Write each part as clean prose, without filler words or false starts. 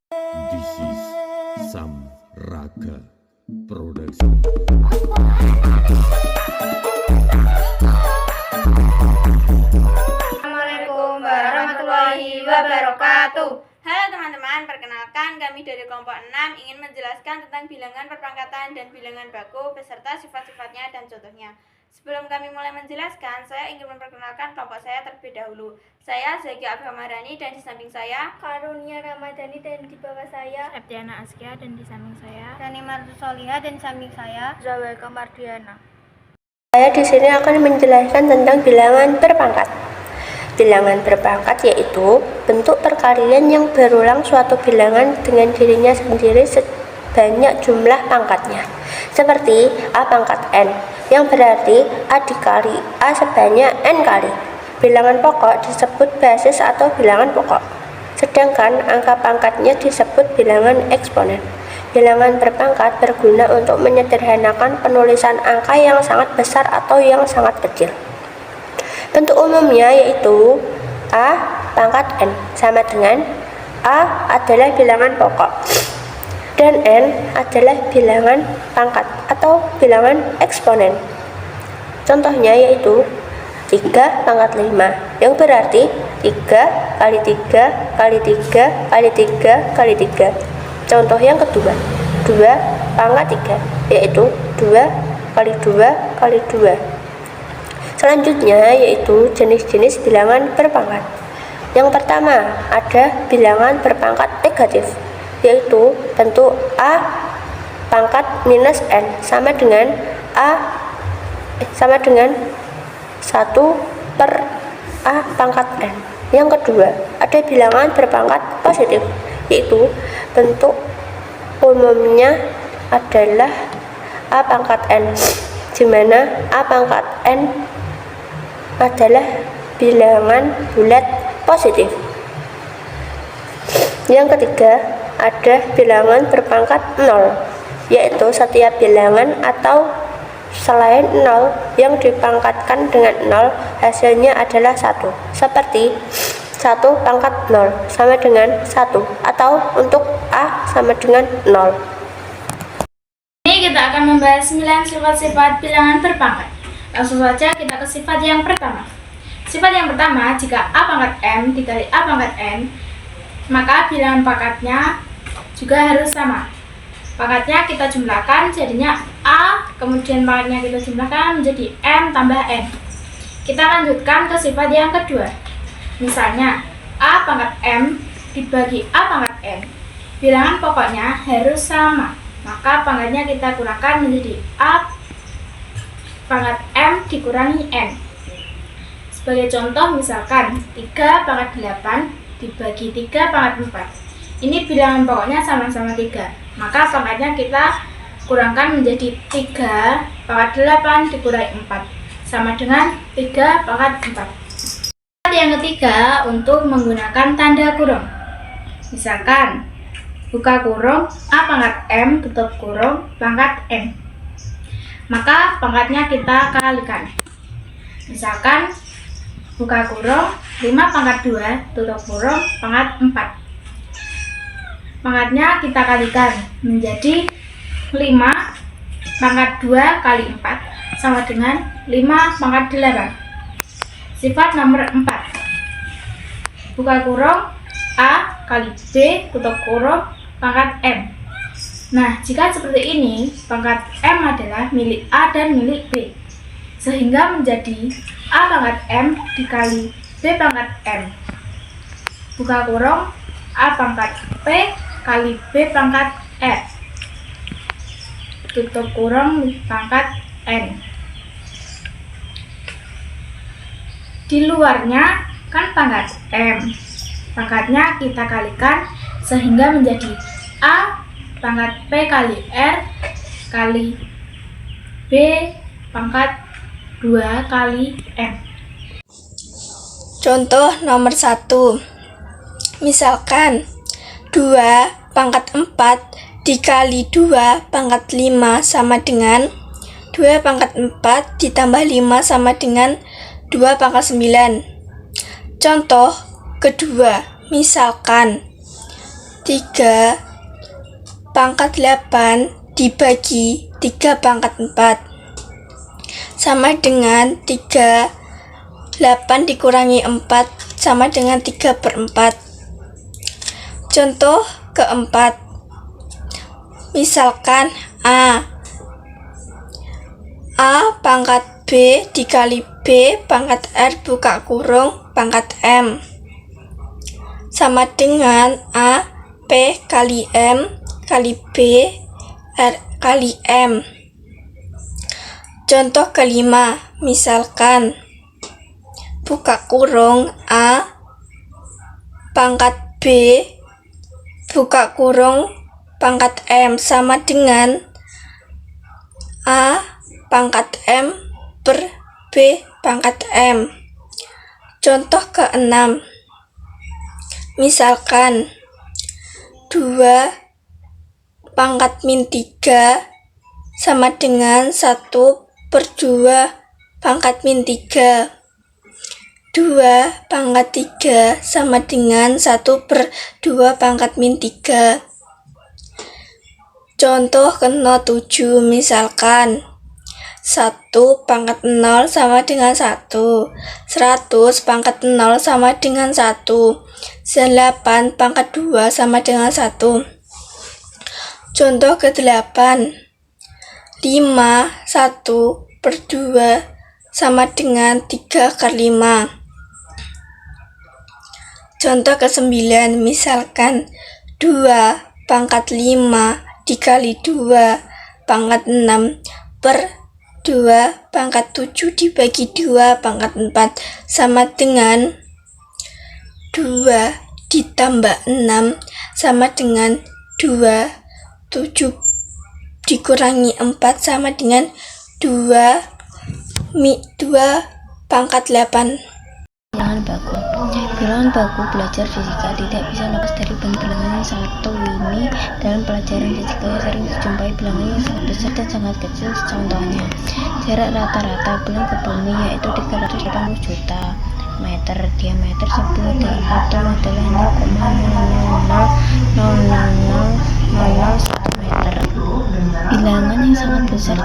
This is Sam Raga Production. Assalamualaikum warahmatullahi wabarakatuh. Halo teman-teman, perkenalkan kami dari kelompok 6 ingin menjelaskan tentang bilangan perpangkatan dan bilangan baku beserta sifat-sifatnya dan contohnya. Sebelum kami mulai menjelaskan, saya ingin memperkenalkan kelompok saya terlebih dahulu. Saya Zaki Abdul Maharani dan di samping saya Karunia Ramadhani dan di bawah saya Septiana Askia dan di samping saya Rani Martusoliha dan di samping saya Zawel Kamardiana. Saya di sini akan menjelaskan tentang bilangan berpangkat. Bilangan berpangkat yaitu bentuk perkalian yang berulang suatu bilangan dengan dirinya sendiri sebanyak jumlah pangkatnya. Seperti A pangkat N, yang berarti A dikali A sebanyak N kali. Bilangan pokok disebut basis atau bilangan pokok, sedangkan angka pangkatnya disebut bilangan eksponen. Bilangan berpangkat berguna untuk menyederhanakan penulisan angka yang sangat besar atau yang sangat kecil. Bentuk umumnya yaitu A pangkat N sama dengan A adalah bilangan pokok dan N adalah bilangan pangkat atau bilangan eksponen. Contohnya yaitu 3 pangkat 5, yang berarti 3 kali 3 kali 3 kali 3 kali 3. Contoh yang kedua, 2 pangkat 3, yaitu 2 kali 2 kali 2. Selanjutnya yaitu jenis-jenis bilangan berpangkat. Yang pertama ada bilangan berpangkat negatif, yaitu bentuk A pangkat minus N sama dengan 1 per A pangkat N. Yang kedua ada bilangan berpangkat positif, yaitu bentuk umumnya adalah A pangkat N, di mana A pangkat N adalah bilangan bulat positif. Yang ketiga ada bilangan berpangkat 0, yaitu setiap bilangan atau selain 0 yang dipangkatkan dengan 0 hasilnya adalah 1, seperti 1 pangkat 0 sama dengan 1, atau untuk A sama dengan 0. Ini kita akan membahas 9 sifat-sifat bilangan berpangkat. Langsung saja kita ke sifat yang pertama. Sifat yang pertama, jika A pangkat M dikali A pangkat N, maka bilangan pangkatnya juga harus sama. Pangkatnya kita jumlahkan jadinya A, kemudian pangkatnya kita jumlahkan menjadi M tambah N. Kita lanjutkan ke sifat yang kedua. Misalnya A pangkat M dibagi A pangkat N, bilangan pokoknya harus sama, maka pangkatnya kita kurangkan menjadi A pangkat M dikurangi N. Sebagai contoh misalkan 3 pangkat 8 dibagi 3 pangkat 4. Ini bilangan pokoknya sama-sama 3, maka pangkatnya kita kurangkan menjadi 3 pangkat 8 dikurangi 4 sama dengan 3 pangkat 4. Yang ketiga, untuk menggunakan tanda kurung. Misalkan buka kurung A pangkat M tutup kurung pangkat N, maka pangkatnya kita kalikan. Misalkan buka kurung 5 pangkat 2 tutup kurung pangkat 4, pangkatnya kita kalikan menjadi 5 pangkat 2 kali 4 sama dengan 5 pangkat 8. Sifat nomor 4, buka kurung A kali B tutup kurung pangkat M. Nah, jika seperti ini, pangkat M adalah milik A dan milik B, sehingga menjadi A pangkat M dikali B pangkat M. Buka kurung A pangkat P kali B pangkat R tutup kurung pangkat N. Di luarnya kan pangkat M, pangkatnya kita kalikan sehingga menjadi A pangkat P kali R kali B pangkat 2 kali M. Contoh nomor 1. Misalkan 2 pangkat 4 dikali 2 pangkat 5 sama dengan 2 pangkat 4 ditambah 5 sama dengan 2 pangkat 9. Contoh kedua, misalkan 3 pangkat 8 dibagi 3 pangkat 4 sama dengan 3. 8 dikurangi 4 sama dengan 3/4. Contoh keempat, misalkan A pangkat B dikali B pangkat R buka kurung pangkat M sama dengan A P kali M kali B R kali M. Contoh kelima, misalkan buka kurung A pangkat B buka kurung pangkat M sama dengan A pangkat M per B pangkat M. Contoh keenam, misalkan 2 pangkat min 3 sama dengan 1 per 2 pangkat min 3. 2 pangkat 3 sama dengan 1 per 2 pangkat min 3. Contoh ke-7, misalkan 1 pangkat 0 sama dengan 1, 100 pangkat 0 sama dengan 1, 8 pangkat 2 sama dengan 1. Contoh ke-8, 5 1 per 2 sama dengan 3 kali 5. Contoh ke-9, misalkan 2 pangkat 5 dikali 2 pangkat 6 per 2 pangkat 7 dibagi 2 pangkat 4 sama dengan 2 ditambah 6 sama dengan 2. 7 dikurangi 4 sama dengan 2 pangkat 8. Bilangan baku. Bilangan baku belajar fisika tidak bisa lepas dari bilangan yang sangat ini. Dalam pelajaran fisika sering dijumpai bilangan yang sangat besar dan sangat kecil. Contohnya, jarak rata-rata bulan ke bumi yaitu 380 juta meter, diameter sebuah atom adalah 0,0000001 meter. Bilangan yang sangat besar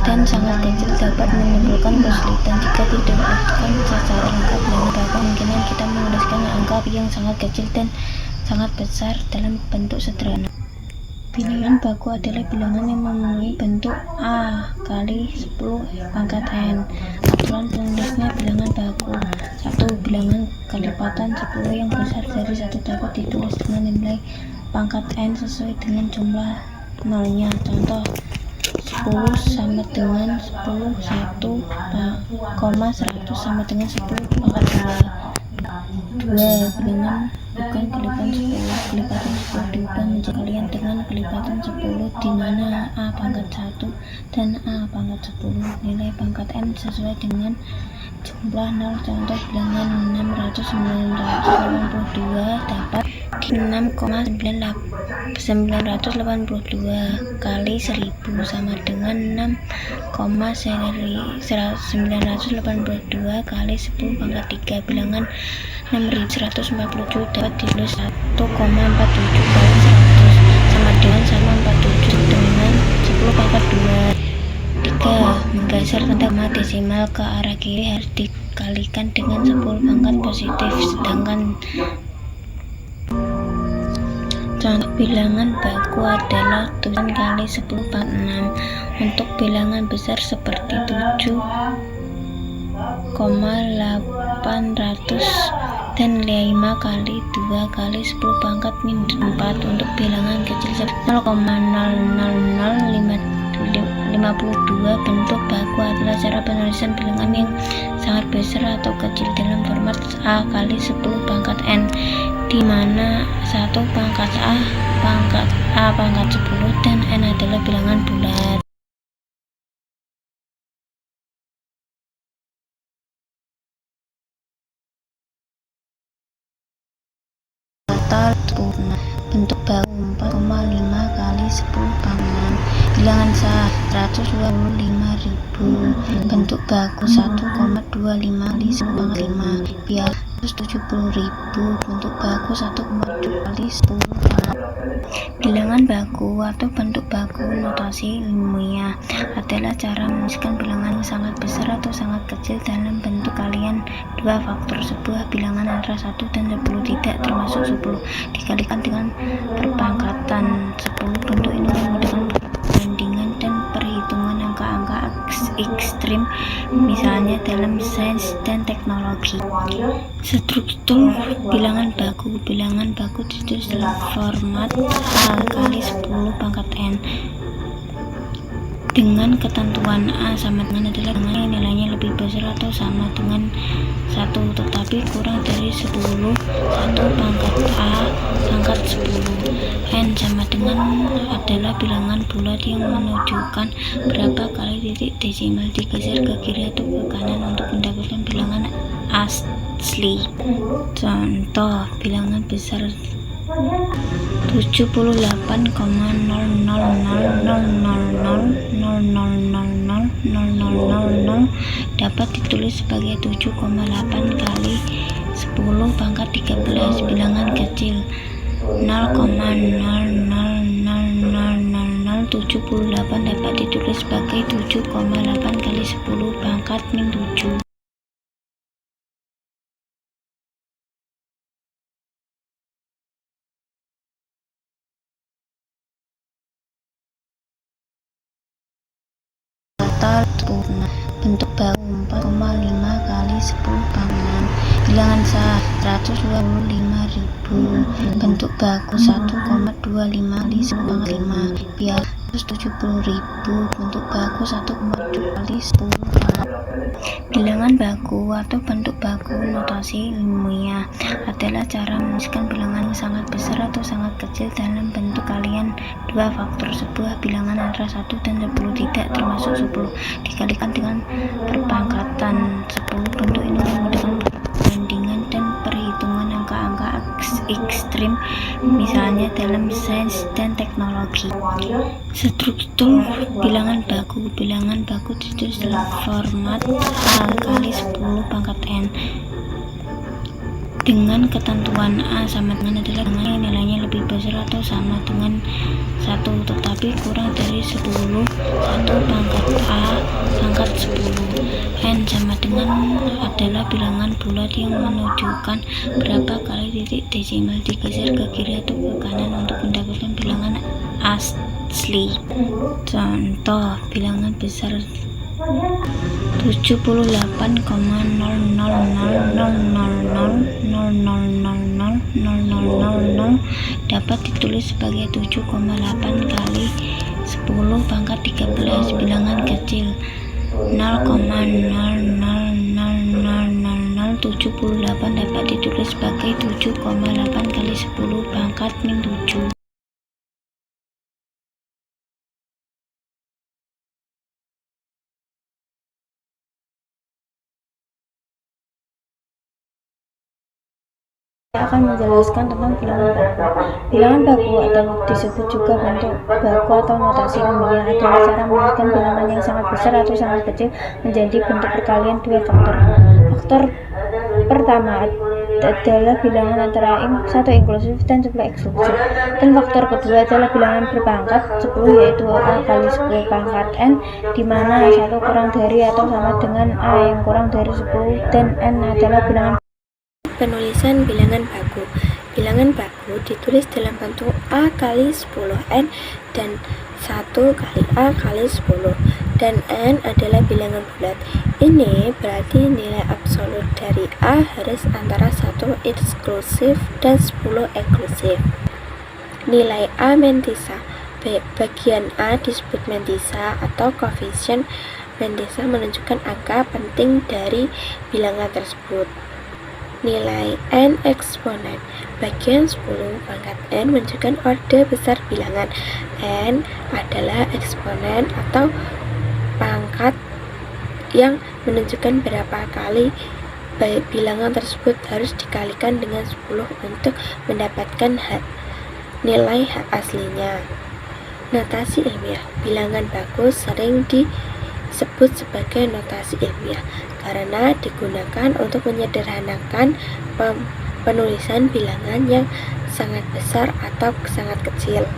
dan sangat kecil dapat menimbulkan kesulitan jika tidak dilakukan secara lengkap. Dalam beberapa kemungkinan kita menuliskan angka yang sangat kecil dan sangat besar dalam bentuk sederhana. Bilangan baku adalah bilangan yang memenuhi bentuk A kali 10 pangkat N. Aturan penulisnya bilangan baku. 1. Bilangan kelipatan 10 yang besar dari 1 dapat ditulis dengan nilai pangkat N sesuai dengan jumlah nolnya. Contoh, 10 sama dengan 10, 1, 100 sama dengan 10 pangkat 2. 2. Bilangan bukan kelipatan 10. Kelipatan 10 diubah menjadi kalian dengan kelipatan 10 di mana A pangkat 1 dan A pangkat 10. Nilai pangkat N sesuai dengan jumlah 0. Contoh, bilangan 982 dapat 6,982 kali 1000 sama dengan 6,982 kali 10 pangkat 3. Bilangan 6147 dapat ditulis 1,47 kali 100 sama dengan 1,47 dengan 10 pangkat 2. 3. Menggeser tanda desimal ke arah kiri harus dikalikan dengan 10 pangkat positif, sedangkan contoh bilangan baku adalah 7 kali 10 pangkat 6. Untuk bilangan besar seperti 7,800 dan 5 kali 2 kali 10 pangkat min 4. Untuk bilangan kecil seperti 0,00552. Bentuk baku adalah cara penulisan bilangan yang sangat besar atau kecil dalam format A kali 10 pangkat N, di mana 1 pangkat A pangkat 10 dan N adalah bilangan bulat. Total bentuk baku 4,5 kali 10 pangkat 6. Bilangan sah 125.000. Bentuk baku 1,25 kali 10 pangkat 5. Biar 170.000. Bentuk baku 1,7 kali 10 pangkat Bilangan baku atau bentuk baku notasi ilmiah adalah cara menuliskan bilangan yang sangat besar atau sangat kecil dalam bentuk kalian dua faktor sebuah bilangan antara 1 dan 10 tidak termasuk 10 dikalikan dengan perpangkatan 10. Bentuk ini memudahkan perbandingan dan perhitungan angka-angka ekstrim, misalnya dalam sains dan teknologi. Struktur bilangan baku ditulis dalam format A kali 10 pangkat N dengan ketentuan A sama dengan adalah dengan nilainya lebih besar atau sama dengan 1 tetapi kurang dari 10. 1 pangkat A pangkat 10. N sama dengan adalah bilangan bulat yang menunjukkan berapa kali titik desimal digeser ke kiri atau ke kanan untuk mendapatkan bilangan asli. Contoh bilangan besar 78,000000000000 dapat ditulis sebagai 7,8 kali 10 pangkat 13. Bilangan kecil 0,00000078 dapat ditulis sebagai 7,8 kali 10 pangkat min 7. Total sempurna. Bentuk baku 4,5 kali 10 pangkat 6. Bilangan sah 125.000. Bentuk baku 1,25 kali 10 pangkat 5. Biar 170.000. Bentuk baku 1,2 kali 10 pangkat. Bilangan baku atau bentuk baku notasi ilmiah adalah cara menuliskan bilangan yang sangat besar atau sangat kecil dalam bentuk kalian dua faktor sebuah bilangan antara 1 dan 10 tidak termasuk 10 dikalikan dengan perpangkatan 10. Bentuk ini memudahkan perbandingan dan perhitungan angka-angka ekstrim, misalnya dalam sains dan teknologi. Struktur bilangan baku ditulis dalam format A kali 10 pangkat N dengan ketentuan A sama dengan adalah dengan nilainya lebih besar atau sama dengan 1 tetapi kurang dari 10. 1 pangkat A pangkat 10. N sama dengan adalah bilangan bulat yang menunjukkan berapa kali titik desimal digeser ke kiri atau ke kanan untuk mendapatkan bilangan asli. Contoh bilangan besar 78,000000000000 dapat ditulis sebagai 7,8 kali 10 pangkat 13. Bilangan kecil 0,00000078 dapat ditulis sebagai 7,8 kali 10 pangkat min 7. Saya akan menjelaskan tentang bilangan baku. Bilangan baku atau disebut juga bentuk baku atau notasi ilmiah adalah cara menuliskan bilangan yang sangat besar atau sangat kecil menjadi bentuk perkalian dua faktor. Faktor pertama adalah bilangan antara 1 inklusif dan 10 eksklusif, dan faktor kedua adalah bilangan berpangkat 10 yaitu A kali 10 pangkat N, di mana 1 kurang dari atau sama dengan A yang kurang dari 10 dan N adalah bilangan. Penulisan bilangan baku. Bilangan baku ditulis dalam bentuk A kali 10N dan 1 kali A kali 10 dan N adalah bilangan bulat. Ini berarti nilai absolut dari A harus antara 1 eksklusif dan 10 eksklusif. Nilai A mentisa. Bagian A disebut mentisa atau koefisien mentisa menunjukkan angka penting dari bilangan tersebut. Nilai N eksponen. Bagian 10 pangkat N menunjukkan orde besar bilangan. N adalah eksponen atau pangkat yang menunjukkan berapa kali bilangan tersebut harus dikalikan dengan 10 untuk mendapatkan nilai aslinya. Notasi ilmiah. Bilangan baku sering disebut sebagai notasi ilmiah karena digunakan untuk menyederhanakan penulisan bilangan yang sangat besar atau sangat kecil.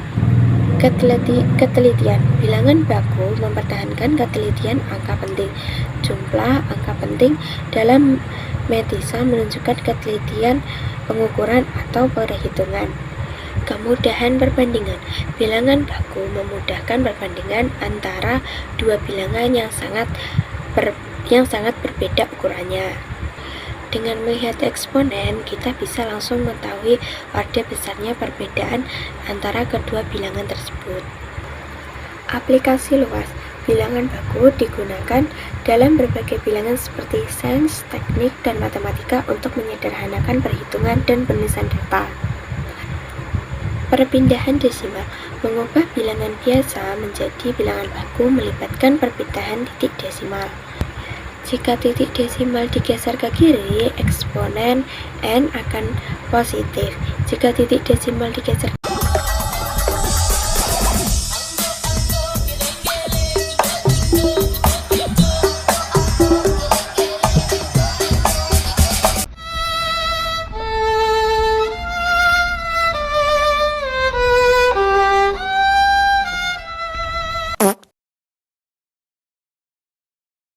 Ketelitian. Bilangan baku mempertahankan ketelitian angka penting. Jumlah angka penting dalam metisa menunjukkan ketelitian pengukuran atau perhitungan. Kemudahan perbandingan. Bilangan baku memudahkan perbandingan antara dua bilangan yang sangat berbeda ukurannya. Dengan melihat eksponen, kita bisa langsung mengetahui orde besarnya perbedaan antara kedua bilangan tersebut. Aplikasi luas. Bilangan baku digunakan dalam berbagai bilangan seperti sains, teknik, dan matematika untuk menyederhanakan perhitungan dan penulisan data. Perpindahan desimal. Mengubah bilangan biasa menjadi bilangan baku melibatkan perpindahan titik desimal. Jika titik desimal digeser ke kiri, eksponen n akan positif. Jika titik desimal digeser